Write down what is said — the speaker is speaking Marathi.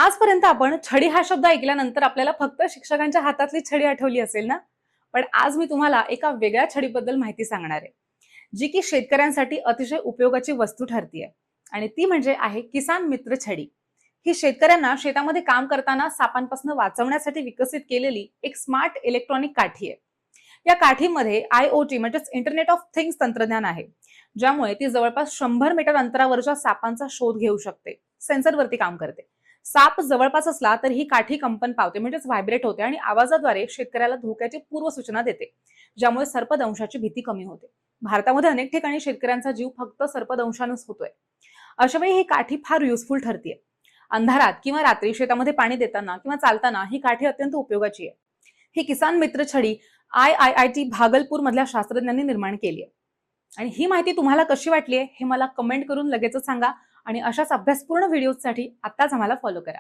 आजपर्यंत आपण छडी हा शब्द ऐकल्यानंतर आपल्याला फक्त शिक्षकांच्या हातातली छडी आठवली असेल ना? पण आज मी तुम्हाला एका वेगळ्या छडीबद्दल माहिती सांगणार आहे, जी की शेतकऱ्यांसाठी अतिशय उपयोगाची वस्तू ठरतीये. आणि ती म्हणजे आहे किसान मित्र छडी. ही शेतकऱ्यांना शेतामध्ये काम करताना सापांपासून वाचवण्यासाठी विकसित केलेली एक स्मार्ट इलेक्ट्रॉनिक काठी आहे. या काठीमध्ये IoT म्हणजेच इंटरनेट ऑफ थिंग्स तंत्रज्ञान आहे, ज्यामुळे ती जवळपास 100 मीटर अंतरावरच्या सापांचा शोध घेऊ शकते. सेन्सरवरती काम करते. साप जवळपास असला तर ही काठी कंपन पावते म्हणजेच व्हायब्रेट होते आणि आवाजाद्वारे शेतकऱ्याला धोक्याची पूर्वसूचना देते, ज्यामुळे सर्पदंशाची भीती कमी होते. भारतामध्ये अनेक ठिकाणी शेतकऱ्यांचा जीव फक्त सर्पदंशानेच होतोय. अशा वेळी ही काठी फार युजफुल ठरते. अंधारात किंवा रात्री शेतामध्ये पाणी देताना किंवा चालताना ही काठी अत्यंत उपयोगाची आहे. ही किसान मित्र छडी IIT भागलपूर मधल्या शास्त्रज्ञांनी निर्माण केली आहे. आणि ही माहिती तुम्हाला कशी वाटली हे मला कमेंट करून लगेचच सांगा. आणि अशाच अभ्यासपूर्ण व्हिडिओसाठी आत्ताच आम्हाला फॉलो करा.